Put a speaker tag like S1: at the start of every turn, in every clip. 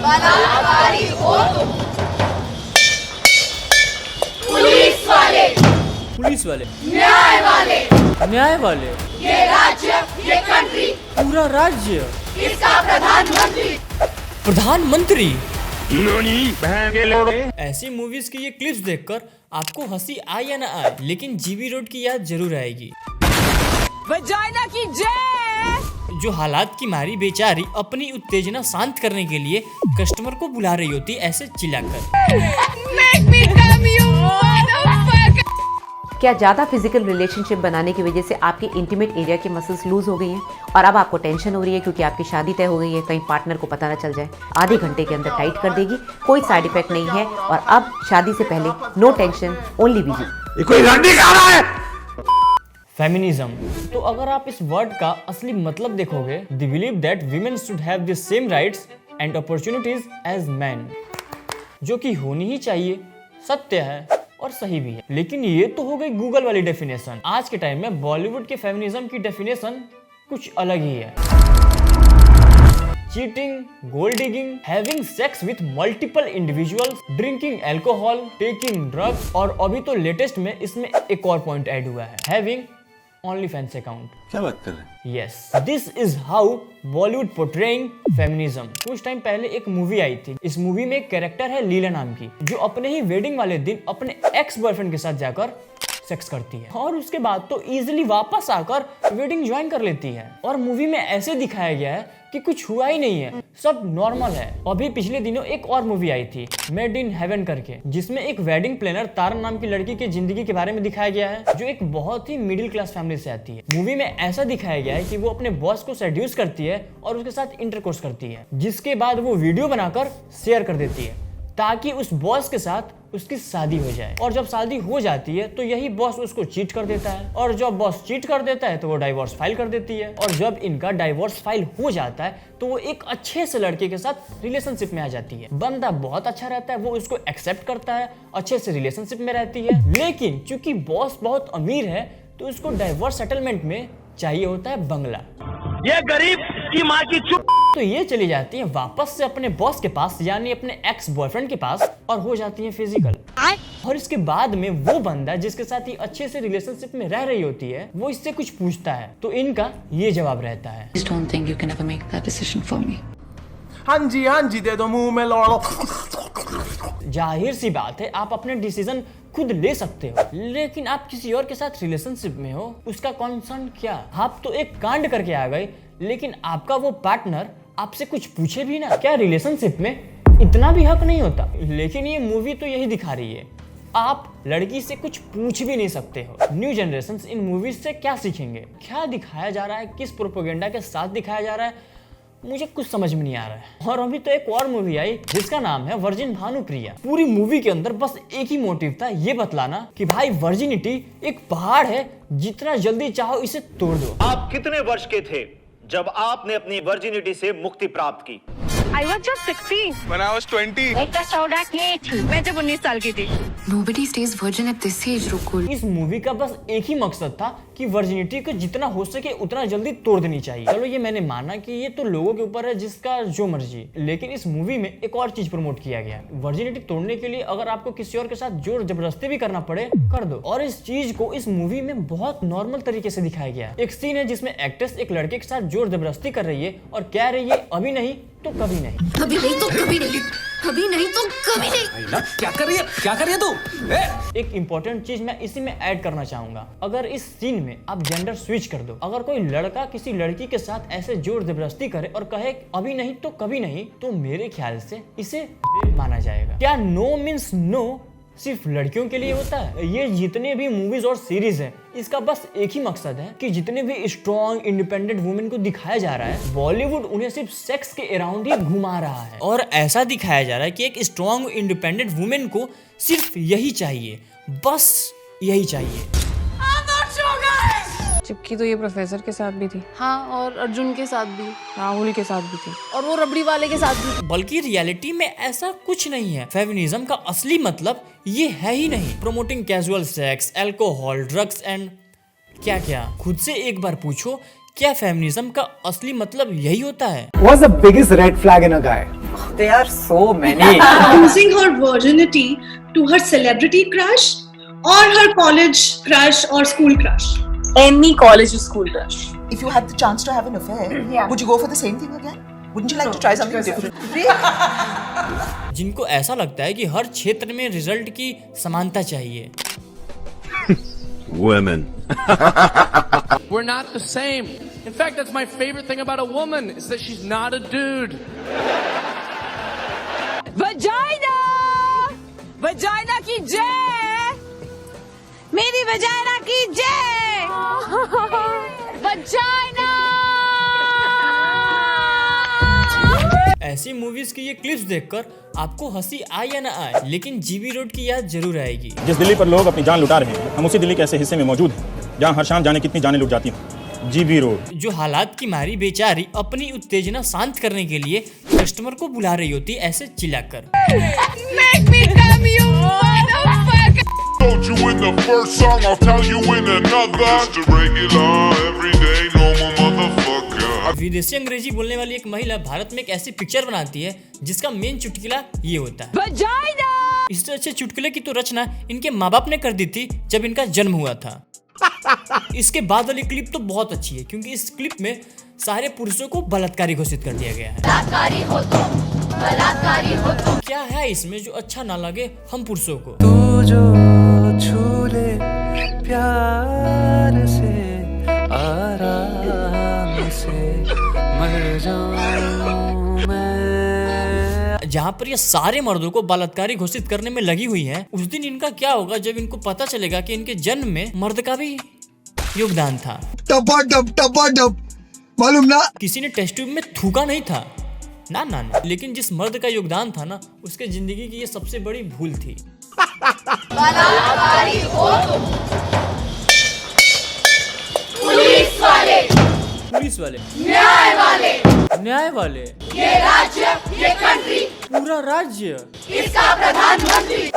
S1: बलात्कारी हो तुम। पुलिस वाले,
S2: पुलिस वाले,
S1: न्याय वाले,
S2: न्याय वाले,
S1: ये राज्य, ये कंट्री,
S2: पूरा राज्य,
S1: इसका प्रधानमंत्री।
S2: प्रधानमंत्री। ऐसी मूवीज की ये क्लिप्स देखकर आपको हंसी आए या ना आए, लेकिन जीबी रोड की याद जरूर आएगी।
S3: वजाइना की जय।
S2: जो हालात की मारी बेचारी अपनी उत्तेजना शांत करने के लिए कस्टमर को बुला रही होती ऐसे चिल्लाकर।
S4: क्या ज़्यादा फिजिकल रिलेशनशिप बनाने की वजह से आपके इंटीमेट एरिया के मसल्स लूज हो गई हैं और अब आपको टेंशन हो रही है क्योंकि आपकी शादी तय हो गई है, कहीं पार्टनर को पता ना चल जाए? आधे घंटे के अंदर टाइट कर देगी, कोई साइड इफेक्ट नहीं है और अब शादी से पहले नो टेंशन ओनली बिजी।
S5: ये कोई रणनीति कह रहा है?
S2: फेमिनिज्म। तो अगर आप इस वर्ड का असली मतलब देखोगे, they believe that women should have the same rights and opportunities as man, जो कि होनी ही चाहिए, सत्य है और सही भी है। लेकिन ये तो हो गई गूगल वाली डेफिनेशन। आज के टाइम में बॉलीवुड के फेमिनिज्म की डेफिनेशन कुछ अलग ही है। Cheating, gold digging, having sex with multiple individuals, drinking alcohol, taking drugs और अभी तो लेटेस्ट में इसमें एक और पॉइंट ऐड हुआ है, हैविंग ओनली फैंस अकाउंट।
S5: क्या बात कर रहे हैं?
S2: Yes, this is how Bollywood portraying feminism. कुछ टाइम पहले एक मूवी आई थी। इस मूवी में एक कैरेक्टर है लीला नाम की, जो अपने ही वेडिंग वाले दिन अपने एक्स बॉयफ्रेंड के साथ जाकर सेक्स करती है और उसके बाद तो इजीली वापस आकर वेडिंग ज्वाइन कर लेती है। और मूवी में ऐसे दिखाया गया है कि कुछ हुआ ही नहीं है, सब नॉर्मल है। अभी पिछले दिनों एक और मूवी आई थी, मेड इन हेवन करके, जिसमें एक वेडिंग प्लानर तारा नाम की लड़की की जिंदगी के बारे में दिखाया गया है, जो एक बहुत ही मिडिल क्लास फैमिली से आती है। मूवी में ऐसा दिखाया गया है कि वो अपने बॉस को सेड्यूस करती है और उसके साथ इंटरकोर्स करती है, जिसके बाद वो वीडियो बनाकर शेयर कर देती है ताकि उस बॉस के साथ उसकी शादी हो जाए। और जब शादी हो जाती है तो यही बॉस उसको चीट कर देता है, और जब बॉस चीट कर देता है तो वो डाइवोर्स फाइल कर देती है। और जब इनका डाइवोर्स फाइल हो जाता है तो वो एक अच्छे से लड़के के साथ रिलेशनशिप में आ जाती है। बंदा बहुत अच्छा रहता है, वो उसको एक्सेप्ट करता है, अच्छे से रिलेशनशिप में रहती है। लेकिन चूंकि बॉस बहुत अमीर है तो उसको डाइवोर्स सेटलमेंट में चाहिए होता है बंगला।
S5: ये गरीब की माँ की चुप।
S2: तो ये चली जाती है वापस से अपने बॉस के पास, यानी अपने एक्स बॉयफ्रेंड के पास, और हो जाती है फिजिकल। और इसके बाद में वो बंदा जिसके साथ ही अच्छे से रिलेशनशिप में रह रही होती है, वो इससे कुछ पूछता है तो इनका ये जवाब रहता है,
S6: Please don't think you can ever make that decision for me.
S5: हाँ जी दे दो मुंह में लौड़ो।
S2: जाहिर सी बात है आप अपने डिसीजन खुद ले सकते हो, लेकिन आप किसी और के साथ रिलेशनशिप में हो, उसका कंसर्न क्या? आप तो एक कांड करके आ गए, लेकिन आपका वो पार्टनर आपसे कुछ पूछे भी ना। क्या रिलेशनशिप में इतना भी हक नहीं होता? लेकिन ये मूवी तो यही दिखा रही है, आप लड़की से कुछ पूछ भी नहीं सकते हो। न्यू जनरेशन इन मूवीज से क्या सीखेंगे? क्या दिखाया जा रहा है, किस प्रोपेगेंडा के साथ दिखाया जा रहा है, मुझे कुछ समझ में नहीं आ रहा है। और अभी तो एक और मूवी आई जिसका नाम है वर्जिन भानुप्रिया। पूरी मूवी के अंदर बस एक ही मोटिव था, ये बतलाना कि भाई वर्जिनिटी एक पहाड़ है, जितना जल्दी चाहो इसे तोड़ दो।
S7: आप कितने वर्ष के थे जब आपने अपनी वर्जिनिटी से मुक्ति प्राप्त की?
S3: I was just 16.
S5: When I was 20.
S3: मैं जब 19 साल की थी।
S6: Nobody stays virgin at this age, Rukul.
S2: इस मूवी का बस एक ही मकसद था कि वर्जिनिटी को जितना हो सके उतना जल्दी तोड़ देनी चाहिए। चलो ये मैंने माना कि ये तो लोगों के ऊपर है, जिसका जो मर्जी, लेकिन इस मूवी में एक और चीज प्रमोट किया गया। वर्जिनिटी तोड़ने के लिए अगर आपको किसी और के साथ जोर जबरदस्ती भी करना पड़े, कर दो। और इस चीज को इस मूवी में बहुत नॉर्मल तरीके से दिखाया गया। एक सीन है जिसमें एक्ट्रेस एक लड़के के साथ जोर जबरदस्ती कर रही है और कह रही है अभी नहीं तो कभी नहीं,
S6: कभी नहीं तो कभी नहीं, कभी नहीं तो कभी नहीं।
S8: क्या कर रही है तू?
S2: एक इंपॉर्टेंट चीज मैं इसी में ऐड करना चाहूंगा। अगर इस सीन में आप जेंडर स्विच कर दो, अगर कोई लड़का किसी लड़की के साथ ऐसे जोर जबरदस्ती करे और कहे अभी नहीं तो कभी नहीं, तो मेरे ख्याल से इसे रेप माना जाएगा। क्या नो मीन्स नो सिर्फ लड़कियों के लिए होता है? ये जितने भी मूवीज और सीरीज हैं, इसका बस एक ही मकसद है कि जितने भी स्ट्रॉन्ग इंडिपेंडेंट वुमेन को दिखाया जा रहा है, बॉलीवुड उन्हें सिर्फ सेक्स के अराउंड ही घुमा रहा है। और ऐसा दिखाया जा रहा है कि एक स्ट्रॉन्ग इंडिपेंडेंट वुमेन को सिर्फ यही चाहिए, बस यही चाहिए।
S9: चिपकी तो ये प्रोफेसर के साथ भी थी।
S10: हाँ, और अर्जुन के साथ भी,
S9: राहुल के साथ भी थी,
S10: और वो रबड़ी वाले के साथ भी।
S2: बल्कि रियलिटी में ऐसा कुछ नहीं है। फेमिनिज्म का असली मतलब ये है ही नहीं promoting casual sex, alcohol, drugs and क्या क्या। खुद से एक बार पूछो, क्या फेमिनिज्म का असली मतलब यही होता है?
S11: What's the biggest red flag in a guy?
S8: There are so many.
S6: Losing her virginity to her celebrity crush or her college crush or school crush?
S3: Any college or school crush.
S11: If you had the chance to have an affair, would you go for the same thing again? Wouldn't you like to try something different?
S2: जिनको ऐसा लगता है कि हर क्षेत्र में result की समानता चाहिए।
S5: Women.
S8: We're not the same. In fact, that's my favorite thing about a woman is that she's not a dude.
S3: Vagina! Vagina की जय! मेरी vagina की जय! Vagina!
S2: ऐसी मूवीज की ये क्लिप्स देखकर आपको हंसी आए या ना आए, लेकिन जीबी रोड की याद जरूर आएगी।
S12: जिस दिल्ली पर लोग अपनी जान लुटा रहे हैं, हम उसी दिल्ली के ऐसे हिस्से में मौजूद हैं जहां हर शाम जाने कितनी जानें लुट जाती हैं। जीबी रोड, जो हालात की मारी बेचारी अपनी उत्तेजना शांत करने के लिए कस्टमर को बुला रही होती ऐसे चिल्लाकर।
S3: Make me come, you motherfucker!
S13: Told you in the first song, I'll tell you in another. Just a regular, everyday, normal motherfucker.
S2: विदेशी अंग्रेजी बोलने वाली एक महिला भारत में एक ऐसी पिक्चर बनाती है जिसका मेन चुटकुला ये होता है,
S3: Vagina!
S2: इससे अच्छे चुटकुले की तो रचना इनके माँ बाप ने कर दी थी जब इनका जन्म हुआ था। इसके बाद वाली क्लिप तो बहुत अच्छी है क्योंकि इस क्लिप में सारे पुरुषों को बलात्कारी घोषित कर दिया गया है।
S1: बलात्कारी हो तुम।
S2: क्या है इसमें जो अच्छा ना लगे हम पुरुषों को?
S8: तू जो छूले प्यार से आराम से मर जाऊं मैं।
S2: जहाँ पर ये सारे मर्दों को बलात्कारी घोषित करने में लगी हुई हैं, उस दिन इनका क्या होगा जब इनको पता चलेगा कि इनके जन्म में मर्द का भी योगदान था।
S5: टपा मालूम ना?
S2: किसी ने टेस्ट ट्यूब में थूका नहीं था ना ना ना, लेकिन जिस मर्द का योगदान था ना, उसके जिंदगी की ये सबसे बड़ी भूल थी।
S1: बलात्कारी हो तुम। पुलिस वाले,
S2: पुलिस वाले,
S1: न्याय वाले,
S2: न्याय वाले,
S1: ये राज्य, ये कंट्री,
S2: पूरा राज्य,
S1: इसका प्रधानमंत्री।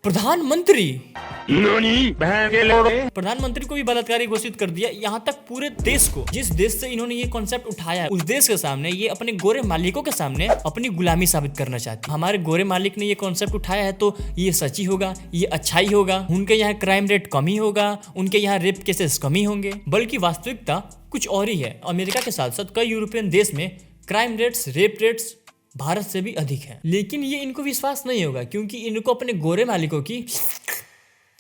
S2: प्रधानमंत्री प्रधानमंत्री को भी बलात्कारी घोषित कर दिया, यहाँ तक पूरे देश को। जिस देश से इन्होंने ये कॉन्सेप्ट उठाया है उस देश के सामने ये अपने गोरे मालिकों के सामने अपनी गुलामी साबित करना चाहते हैं। हमारे गोरे मालिक ने ये कॉन्सेप्ट उठाया है तो ये सच ही होगा, ये अच्छा ही होगा, उनके यहाँ क्राइम रेट कम ही होगा, उनके यहाँ रेप केसेस कम ही होंगे। बल्कि वास्तविकता कुछ और ही है। अमेरिका के साथ साथ कई यूरोपियन देश में crime rates, rape rates Bharat से भी अधिक है। लेकिन ये इनको विश्वास नहीं होगा क्योंकि इनको अपने गोरे मालिकों की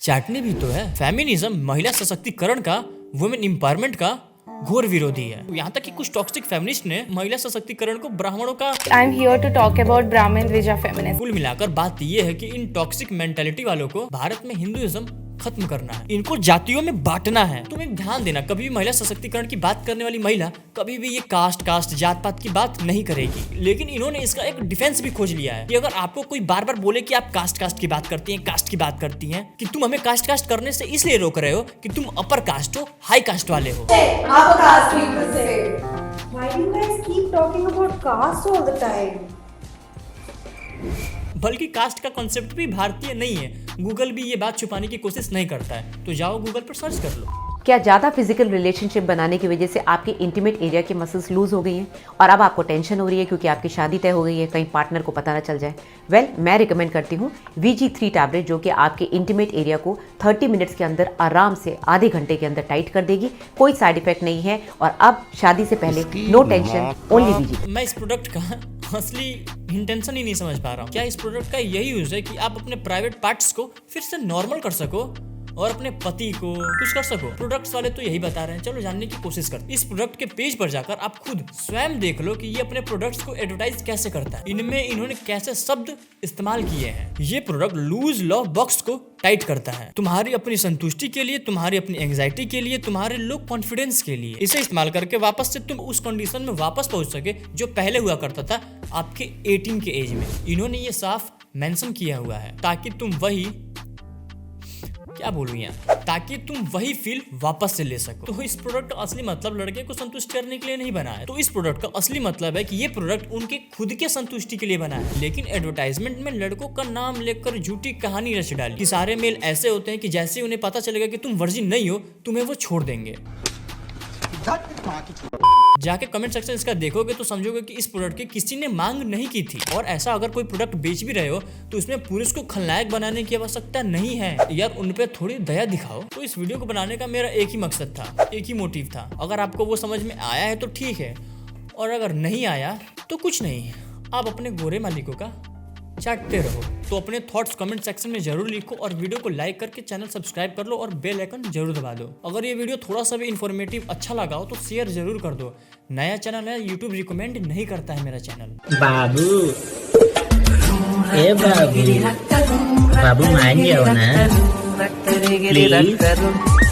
S2: चाटनी भी तो है। फेमिनिज्म महिला सशक्तिकरण का, वुमेन एम्पावरमेंट का घोर विरोधी है। यहाँ तक कि कुछ टॉक्सिक फेमिनिस्ट ने महिला सशक्तिकरण को ब्राह्मणों का
S9: I am here to talk about Brahmin Dwija feminist.
S2: कुल मिलाकर बात ये है कि इन टॉक्सिक मेंटालिटी वालों को भारत में हिंदुइज्म खत्म करना है, इनको जातियों में बांटना है। तुम एक ध्यान देना, कभी भी महिला सशक्तिकरण की बात करने वाली महिला कभी भी ये कास्ट जात पात की बात नहीं करेगी। लेकिन इन्होंने इसका एक डिफेंस भी खोज लिया है कि अगर आपको कोई बार बार बोले कि आप कास्ट की बात करती हैं, कास्ट की बात करती हैं, कि तुम हमें कास्ट करने से इसलिए रोक रहे हो कि तुम अपर कास्ट हो, हाई कास्ट वाले हो। बल्कि कास्ट का कॉन्सेप्ट भी भारतीय नहीं है। गूगल भी ये बात छुपाने की कोशिश नहीं करता है, तो जाओ गूगल पर सर्च कर लो।
S4: क्या ज़्यादा फिजिकल रिलेशनशिप बनाने की वजह से आपके इंटीमेट एरिया की मसल्स लूज हो गई हैं और अब आपको टेंशन हो रही है क्योंकि आपकी शादी तय हो गई है, कहीं पार्टनर को पता ना चल जाए? वेल, मैं रिकमेंड करती हूँ VG3 टैबलेट, जो कि आपके इंटीमेट एरिया को 30 मिनट्स के अंदर आराम से आधे घंटे के अंदर टाइट कर देगी। कोई साइड इफेक्ट नहीं है और अब शादी से पहले नो टेंशन, ओनली VG।
S2: मैं इस प्रोडक्ट का असली इंटेंशन ही नहीं समझ पा रहा हूँ। क्या इस प्रोडक्ट का यही यूज है कि आप अपने प्राइवेट पार्ट्स को फिर से नॉर्मल कर सको और अपने पति को कुछ कर सको? प्रोडक्ट्स वाले तो यही बता रहे हैं, चलो जानने की कोशिश करते। इस प्रोडक्ट के पेज पर जाकर आप खुद स्वयं देख लो कि ये अपने प्रोडक्ट्स को एडवर्टाइज कैसे करता है, इनमें इन्होंने कैसे शब्द इस्तेमाल किए हैं। ये प्रोडक्ट लूज लव बॉक्स को टाइट करता है, तुम्हारी अपनी संतुष्टि के लिए, तुम्हारी अपनी एंग्जाइटी के लिए, तुम्हारे लो कॉन्फिडेंस के लिए। इसे इस्तेमाल करके वापस से तुम उस कंडीशन में वापस पहुंच सके जो पहले हुआ करता था आपके 18 के एज में। इन्होंने ये साफ मेंशन किया हुआ है ताकि तुम वही ताकि तुम वही फील वापस से ले सको। तो इस प्रोडक्ट का असली मतलब लड़के को संतुष्ट करने के लिए नहीं बना है। तो इस प्रोडक्ट का असली मतलब है कि ये प्रोडक्ट उनके खुद के संतुष्टि के लिए बना है। लेकिन एडवर्टाइजमेंट में लड़कों का नाम लेकर झूठी कहानी रच डाली कि सारे मेल ऐसे होते हैं कि जैसे ही उन्हें पता चलेगा कि तुम वर्जिन नहीं हो, तुम्हें वो छोड़ देंगे। जाके कमेंट सेक्शन इसका देखोगे तो समझोगे कि इस प्रोडक्ट की किसी ने मांग नहीं की थी। और ऐसा अगर कोई प्रोडक्ट बेच भी रहे हो तो इसमें पुरुष को खलनायक बनाने की आवश्यकता नहीं है यार, उन पे थोड़ी दया दिखाओ। तो इस वीडियो को बनाने का मेरा एक ही मकसद था, एक ही मोटिव था। अगर आपको वो समझ में आया है तो ठीक है, और अगर नहीं आया तो कुछ नहीं, आप अपने गोरे मालिकों का चाटते रहो। तो अपने थॉट्स कमेंट सेक्शन में जरूर लिखो और वीडियो को लाइक करके चैनल सब्सक्राइब कर लो और बेल आइकन जरूर दबा दो। अगर ये वीडियो थोड़ा सा भी इन्फॉर्मेटिव अच्छा लगा हो तो शेयर जरूर कर दो। नया चैनल है, यूट्यूब रिकमेंड नहीं करता है मेरा चैनल।
S14: बाबू ए बाबू मान जाओ ना प्लीज।